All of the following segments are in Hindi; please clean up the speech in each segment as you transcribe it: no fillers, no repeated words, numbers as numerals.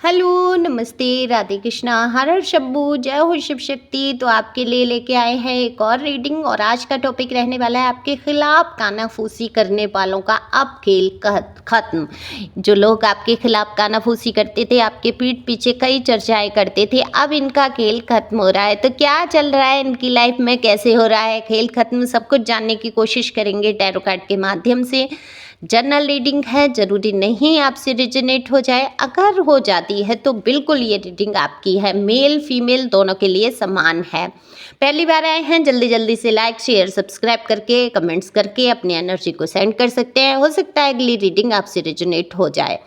हेलो, नमस्ते, राधे कृष्णा, हर हर शंभू, जय हो शिव शक्ति। तो आपके लिए लेके आए हैं एक और रीडिंग और आज का टॉपिक रहने वाला है आपके खिलाफ कानाफूसी करने वालों का अब खेल खत्म। जो लोग आपके खिलाफ कानाफूसी करते थे, आपके पीठ पीछे कई चर्चाएं करते थे, अब इनका खेल खत्म हो रहा है। तो क्या चल रहा है इनकी लाइफ में, कैसे हो रहा है खेल खत्म, सब कुछ जानने की कोशिश करेंगे टैरो कार्ड के माध्यम से। जनरल रीडिंग है, जरूरी नहीं आपसे रिजनेट हो जाए, अगर हो जाती है तो बिल्कुल ये रीडिंग आपकी है। मेल फीमेल दोनों के लिए समान है। पहली बार आए हैं, जल्दी जल्दी से लाइक शेयर सब्सक्राइब करके कमेंट्स करके अपनी एनर्जी को सेंड कर सकते हैं। हो सकता है अगली रीडिंग आपसे रिजनेट हो जाए,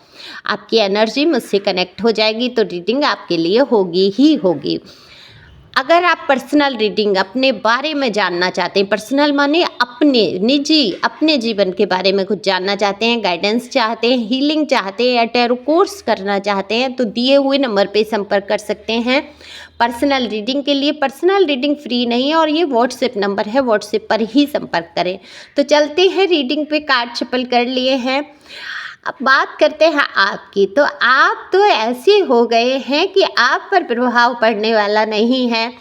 आपकी एनर्जी मुझसे कनेक्ट हो जाएगी तो रीडिंग आपके लिए होगी ही होगी। अगर आप पर्सनल रीडिंग अपने बारे में जानना चाहते हैं, पर्सनल माने अपने निजी, अपने जीवन के बारे में कुछ जानना चाहते हैं, गाइडेंस चाहते हैं, हीलिंग चाहते हैं या टैरो कोर्स करना चाहते हैं तो दिए हुए नंबर पे संपर्क कर सकते हैं पर्सनल रीडिंग के लिए। पर्सनल रीडिंग फ्री नहीं है और ये व्हाट्सएप नंबर है, व्हाट्सएप पर ही संपर्क करें। तो चलते हैं रीडिंग पे, कार्ड शफल कर लिए हैं। अब बात करते हैं आपकी। तो आप तो ऐसे हो गए हैं कि आप पर प्रभाव पड़ने वाला नहीं है।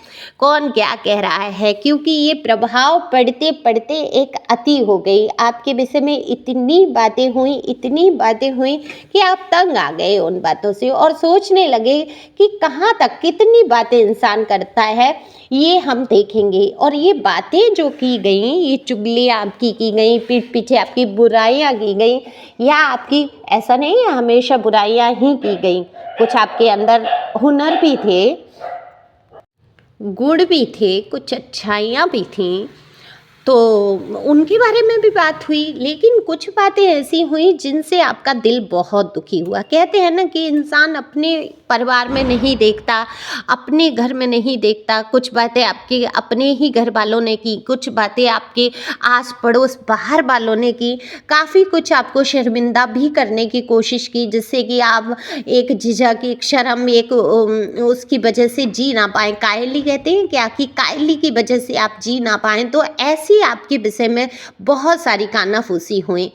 कौन क्या कह रहा है, क्योंकि ये प्रभाव पड़ते पड़ते एक अति हो गई। आपके विषय में इतनी बातें हुई कि आप तंग आ गए उन बातों से और सोचने लगे कि कहाँ तक कितनी बातें इंसान करता है, ये हम देखेंगे। और ये बातें जो की गई, ये चुगलियाँ आपकी की गई, पीठ पीछे आपकी बुराइयाँ की गई, या आपकी ऐसा नहीं है हमेशा बुराइयाँ ही की गई, कुछ आपके अंदर हुनर भी थे, गुण भी थे, कुछ अच्छाइयाँ भी थीं, तो उनके बारे में भी बात हुई। लेकिन कुछ बातें ऐसी हुई जिनसे आपका दिल बहुत दुखी हुआ। कहते हैं ना कि इंसान अपने परिवार में नहीं देखता, अपने घर में नहीं देखता। कुछ बातें आपके अपने ही घर वालों ने की, कुछ बातें आपके आस पड़ोस बाहर वालों ने की, काफ़ी कुछ आपको शर्मिंदा भी करने की कोशिश की, जिससे कि आप एक झिझक, एक शर्म, एक उसकी वजह से जी ना पाएँ। कायली कहते हैं क्या, कि कायली की वजह से आप जी ना पाएँ। तो ऐसी आपके विषय में बहुत सारी कानाफूसी हुई,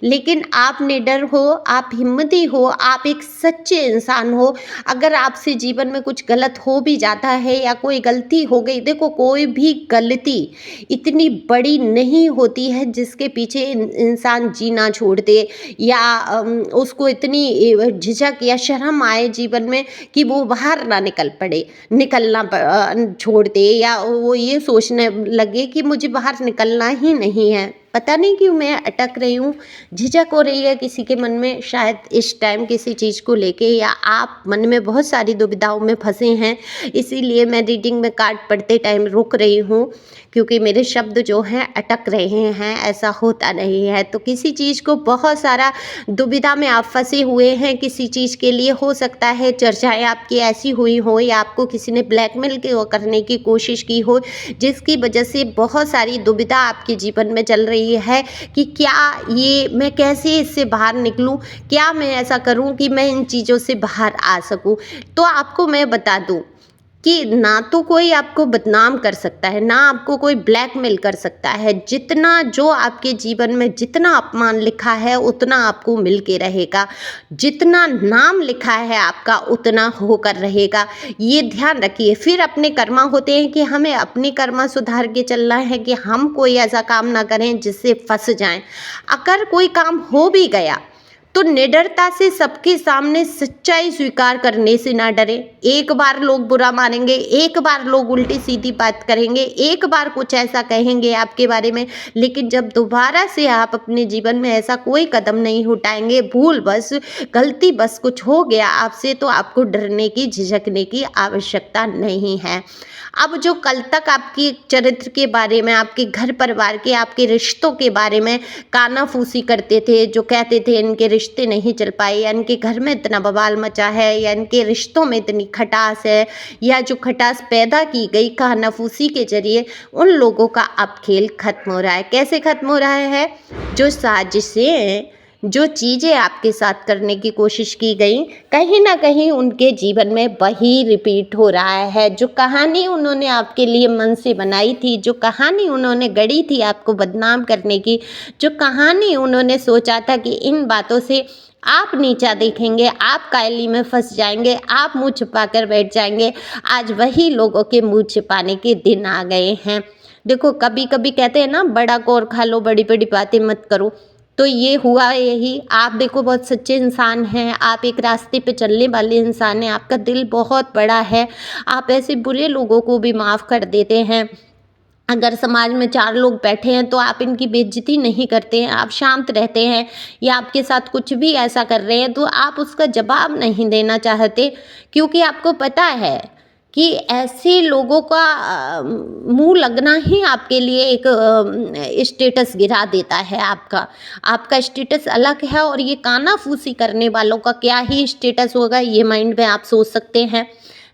लेकिन आप निडर हो, आप हिम्मती हो, आप एक सच्चे इंसान हो। अगर आपसे जीवन में कुछ गलत हो भी जाता है या कोई गलती हो गई, देखो कोई भी गलती इतनी बड़ी नहीं होती है जिसके पीछे इंसान जीना छोड़ दे, या उसको इतनी झिझक या शर्म आए जीवन में कि वो बाहर ना निकलना छोड़ दे, या वो ये सोचने लगे कि मुझे बाहर निकलना ही नहीं है। पता नहीं क्यों मैं अटक रही हूँ, झिझक हो रही है किसी के मन में, शायद इस टाइम किसी चीज़ को लेके, या आप मन में बहुत सारी दुविधाओं में फंसे हैं। इसीलिए मैं रीडिंग में कार्ड पढ़ते टाइम रुक रही हूँ, क्योंकि मेरे शब्द जो हैं अटक रहे हैं, ऐसा होता नहीं है। तो किसी चीज़ को बहुत सारा दुविधा में आप फंसे हुए हैं किसी चीज़ के लिए, हो सकता है चर्चाएँ आपकी ऐसी हुई हो, या आपको किसी ने ब्लैकमेल करने की कोशिश की हो, जिसकी वजह से बहुत सारी दुविधा आपके जीवन में चल रही है कि क्या ये मैं कैसे इससे बाहर निकलूं, क्या मैं ऐसा करूं कि मैं इन चीज़ों से बाहर आ सकूं। तो आपको मैं बता दूं कि ना तो कोई आपको बदनाम कर सकता है, ना आपको कोई ब्लैकमेल कर सकता है। जितना जो आपके जीवन में जितना अपमान लिखा है उतना आपको मिल के रहेगा, जितना नाम लिखा है आपका उतना होकर रहेगा, ये ध्यान रखिए। फिर अपने कर्मा होते हैं कि हमें अपने कर्मा सुधार के चलना है कि हम कोई ऐसा काम ना करें जिससे फंस जाएं। अगर कोई काम हो भी गया तो निडरता से सबके सामने सच्चाई स्वीकार करने से ना डरे। एक बार लोग बुरा मानेंगे, एक बार लोग उल्टी सीधी बात करेंगे, एक बार कुछ ऐसा कहेंगे आपके बारे में, लेकिन जब दोबारा से आप अपने जीवन में ऐसा कोई कदम नहीं उठाएंगे, भूल बस, गलती बस कुछ हो गया आपसे, तो आपको डरने की, झिझकने की आवश्यकता नहीं है। अब जो कल तक आपकी चरित्र के बारे में, आपके घर परिवार के, आपके रिश्तों के बारे में कानाफूसी करते थे, जो कहते थे इनके रिश्ते नहीं चल पाए, या इनके घर में इतना बवाल मचा है, या इनके रिश्तों में इतनी खटास है, या जो खटास पैदा की गई कानाफूसी के जरिए, उन लोगों का अब खेल खत्म हो रहा है। कैसे खत्म हो रहा है? जो साजिशें, जो चीज़ें आपके साथ करने की कोशिश की गई, कहीं ना कहीं उनके जीवन में वही रिपीट हो रहा है। जो कहानी उन्होंने आपके लिए मन से बनाई थी, जो कहानी उन्होंने गढ़ी थी आपको बदनाम करने की, जो कहानी उन्होंने सोचा था कि इन बातों से आप नीचा देखेंगे, आप कायली में फंस जाएंगे, आप मुंह छिपा कर बैठ जाएंगे। आज वही लोगों के मुंह छिपाने के दिन आ गए हैं। देखो, कभी कभी कहते हैं ना, बड़ा कौर खा लो, बड़ी बड़ी बातें मत करो। तो ये हुआ यही। आप देखो, बहुत सच्चे इंसान हैं, आप एक रास्ते पे चलने वाले इंसान हैं, आपका दिल बहुत बड़ा है, आप ऐसे बुरे लोगों को भी माफ़ कर देते हैं। अगर समाज में 4 लोग बैठे हैं तो आप इनकी बेइज्जती नहीं करते हैं, आप शांत रहते हैं, या आपके साथ कुछ भी ऐसा कर रहे हैं तो आप उसका जवाब नहीं देना चाहते, क्योंकि आपको पता है कि ऐसे लोगों का मुंह लगना ही आपके लिए एक स्टेटस गिरा देता है। आपका आपका स्टेटस अलग है, और ये कानाफूसी करने वालों का क्या ही स्टेटस होगा, ये माइंड में आप सोच सकते हैं,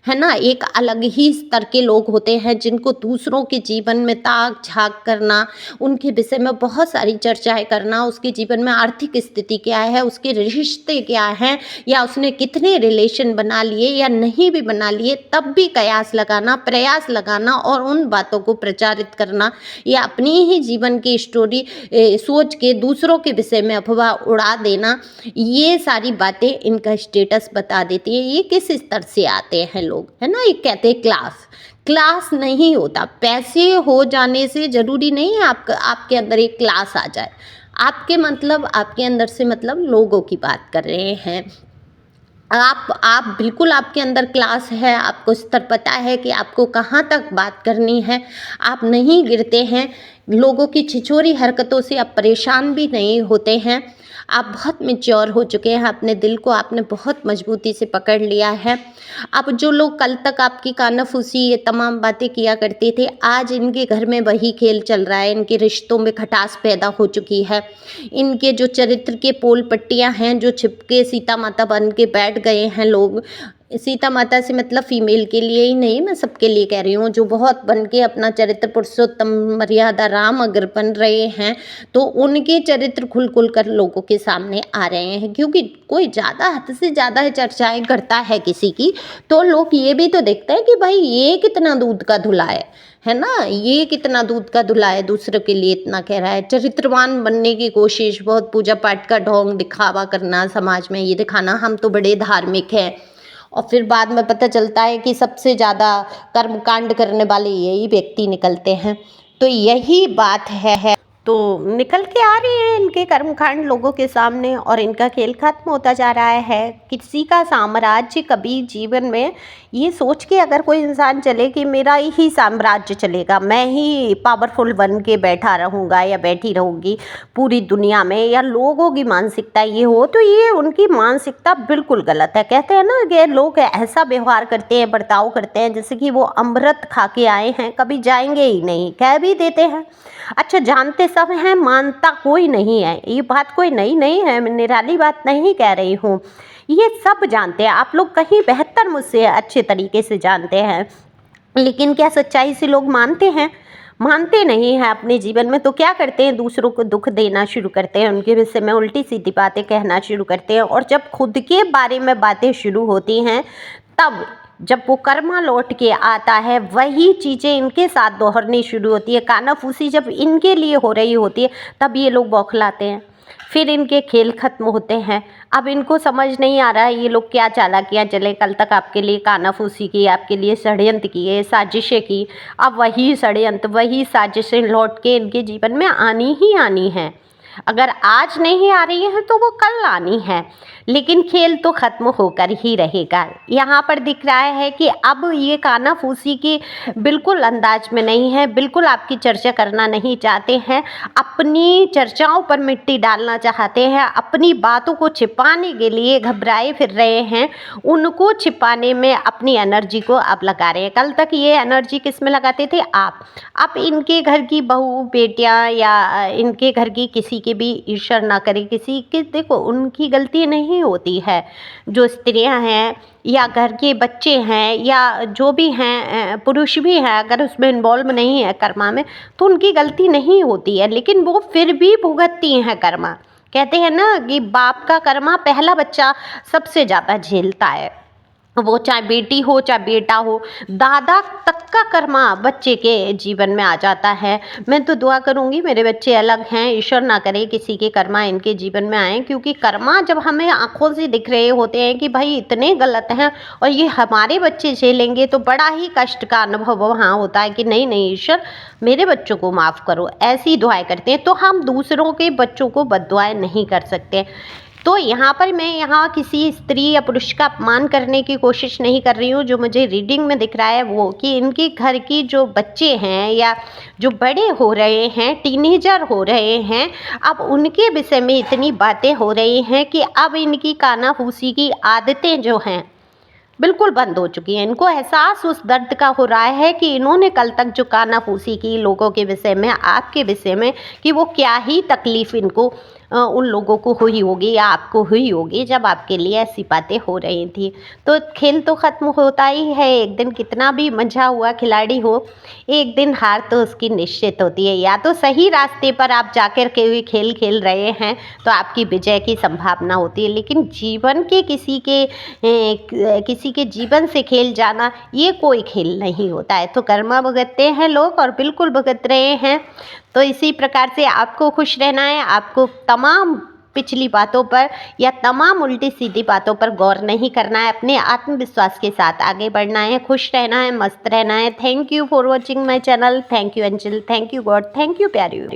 है ना। एक अलग ही स्तर के लोग होते हैं जिनको दूसरों के जीवन में ताक झांक करना, उनके विषय में बहुत सारी चर्चाएं करना, उसके जीवन में आर्थिक स्थिति क्या है, उसके रिश्ते क्या हैं, या उसने कितने रिलेशन बना लिए या नहीं भी बना लिए, तब भी कयास लगाना, प्रयास लगाना और उन बातों को प्रचारित करना, या अपनी ही जीवन की स्टोरी सोच के दूसरों के विषय में अफवाह उड़ा देना, ये सारी बातें इनका स्टेटस बता देती है। ये किस स्तर से आते हैं लोग, है ना। ये कहते हैं क्लास, क्लास नहीं होता। पैसे हो जाने से जरूरी नहीं है आपके अंदर एक क्लास आ जाए। आपके मतलब, आपके अंदर से मतलब लोगों की बात कर रहे हैं। आप बिल्कुल, आपके अंदर क्लास है, आपको स्तर पता है कि आपको कहाँ तक बात करनी है, आप नहीं गिरते हैं लोगों की छिछोरी हरकतों से, आप परेशान भी नहीं होते हैं। आप बहुत मैच्योर हो चुके हैं, अपने दिल को आपने बहुत मजबूती से पकड़ लिया है। अब जो लोग कल तक आपकी कानाफूसी ये तमाम बातें किया करते थे, आज इनके घर में वही खेल चल रहा है, इनके रिश्तों में खटास पैदा हो चुकी है। इनके जो चरित्र के पोल पट्टियां हैं, जो छिपके सीता माता बन के बैठ गए हैं लोग, सीता माता से मतलब फीमेल के लिए ही नहीं, मैं सबके लिए कह रही हूँ, जो बहुत बन के अपना चरित्र पुरुषोत्तम मर्यादा राम अगर बन रहे हैं, तो उनके चरित्र खुल खुल कर लोगों के सामने आ रहे हैं। क्योंकि कोई ज़्यादा हद से ज़्यादा चर्चाएं करता है किसी की, तो लोग ये भी तो देखते हैं कि भाई ये कितना दूध का धुला है ना, ये कितना दूध का धुला है, दूसरों के लिए इतना कह रहा है। चरित्रवान बनने की कोशिश, बहुत पूजा पाठ का ढोंग दिखावा करना, समाज में ये दिखाना हम तो बड़े धार्मिक हैं, और फिर बाद में पता चलता है कि सबसे ज़्यादा कर्मकांड करने वाले यही व्यक्ति निकलते हैं। तो यही बात है, तो निकल के आ रहे हैं इनके कर्मकांड लोगों के सामने, और इनका खेल खत्म होता जा रहा है। किसी का साम्राज्य कभी जीवन में ये सोच के अगर कोई इंसान चले कि मेरा ही साम्राज्य चलेगा, मैं ही पावरफुल बन के बैठा रहूँगा या बैठी रहूँगी पूरी दुनिया में, या लोगों की मानसिकता ये हो, तो ये उनकी मानसिकता बिल्कुल गलत है। कहते हैं ना कि लोग ऐसा व्यवहार करते हैं, बर्ताव करते हैं जैसे कि वो अमृत खा के आए हैं, कभी जाएंगे ही नहीं, कह भी देते हैं। अच्छा, जानते सब हैं, मानता कोई नहीं है। ये बात कोई नई नहीं है, मैं निराली बात नहीं कह रही हूँ, ये सब जानते हैं। आप लोग कहीं बेहतर मुझसे अच्छे तरीके से जानते हैं, लेकिन क्या सच्चाई से लोग मानते हैं? मानते नहीं हैं अपने जीवन में। तो क्या करते हैं, दूसरों को दुख देना शुरू करते हैं, उनके विषय में उल्टी सीधी बातें कहना शुरू करते हैं, और जब खुद के बारे में बातें शुरू होती हैं, तब जब वो कर्मा लौट के आता है, वही चीज़ें इनके साथ दोहरनी शुरू होती है। कानाफूसी जब इनके लिए हो रही होती है, तब ये लोग बौखलाते हैं, फिर इनके खेल खत्म होते हैं। अब इनको समझ नहीं आ रहा है ये लोग क्या चालाकियाँ चले, कल तक आपके लिए कानाफूसी की, आपके लिए षड्यंत्र किए, साजिशें की, अब वही षड्यंत्र, वही साजिशें लौट के इनके जीवन में आनी ही आनी है। अगर आज नहीं आ रही है तो वो कल आनी है, लेकिन खेल तो ख़त्म होकर ही रहेगा। यहाँ पर दिख रहा है कि अब ये कानाफूसी की बिल्कुल अंदाज में नहीं है, बिल्कुल आपकी चर्चा करना नहीं चाहते हैं, अपनी चर्चाओं पर मिट्टी डालना चाहते हैं, अपनी बातों को छिपाने के लिए घबराए फिर रहे हैं, उनको छिपाने में अपनी एनर्जी को अब लगा रहे हैं। कल तक ये एनर्जी किस में लगाते थे आप? अब इनके घर की बहू बेटियाँ या इनके घर की किसी के भी, ईश्वर ना करे किसी के, देखो उनकी गलती नहीं होती है, जो स्त्रियां हैं या घर के बच्चे हैं या जो भी हैं, पुरुष भी हैं, अगर उसमें इन्वॉल्व नहीं है कर्मा में, तो उनकी गलती नहीं होती है, लेकिन वो फिर भी भुगतती हैं कर्मा। कहते हैं ना कि बाप का कर्मा पहला बच्चा सबसे ज़्यादा झेलता है। वो चाहे बेटी हो चाहे बेटा हो, दादा तक का कर्मा बच्चे के जीवन में आ जाता है। मैं तो दुआ करूँगी मेरे बच्चे अलग हैं, ईश्वर ना करे किसी के कर्मा इनके जीवन में आए, क्योंकि कर्मा जब हमें आँखों से दिख रहे होते हैं कि भाई इतने गलत हैं और ये हमारे बच्चे झेलेंगे, तो बड़ा ही कष्ट का अनुभव वहाँ होता है कि नहीं नहीं ईश्वर मेरे बच्चों को माफ़ करो, ऐसी दुआएं करते हैं। तो हम दूसरों के बच्चों को बद्दुआएं नहीं कर सकते। तो यहाँ पर मैं यहाँ किसी स्त्री या पुरुष का अपमान करने की कोशिश नहीं कर रही हूँ। जो मुझे रीडिंग में दिख रहा है वो कि इनके घर की जो बच्चे हैं या जो बड़े हो रहे हैं, टीनेजर हो रहे हैं, अब उनके विषय में इतनी बातें हो रही हैं कि अब इनकी कानाफूसी की आदतें जो हैं बिल्कुल बंद हो चुकी हैं। इनको एहसास उस दर्द का हो रहा है कि इन्होंने कल तक जो कानाफूसी की लोगों के विषय में, आपके विषय में, कि वो क्या ही तकलीफ़ इनको उन लोगों को हुई होगी या आपको हुई होगी जब आपके लिए ऐसी बातें हो रही थी। तो खेल तो ख़त्म होता ही है एक दिन, कितना भी मंझा हुआ खिलाड़ी हो, एक दिन हार तो उसकी निश्चित होती है। या तो सही रास्ते पर आप जाकर के हुए खेल खेल रहे हैं तो आपकी विजय की संभावना होती है, लेकिन जीवन के किसी के जीवन से खेल जाना ये कोई खेल नहीं होता है। तो कर्मा भुगतते हैं लोग और बिल्कुल भुगत रहे हैं। तो इसी प्रकार से आपको खुश रहना है, आपको तमाम पिछली बातों पर या तमाम उल्टी सीधी बातों पर गौर नहीं करना है, अपने आत्मविश्वास के साथ आगे बढ़ना है, खुश रहना है, मस्त रहना है। Thank you for watching my channel. Thank you angel, thank you God, thank you प्यारी।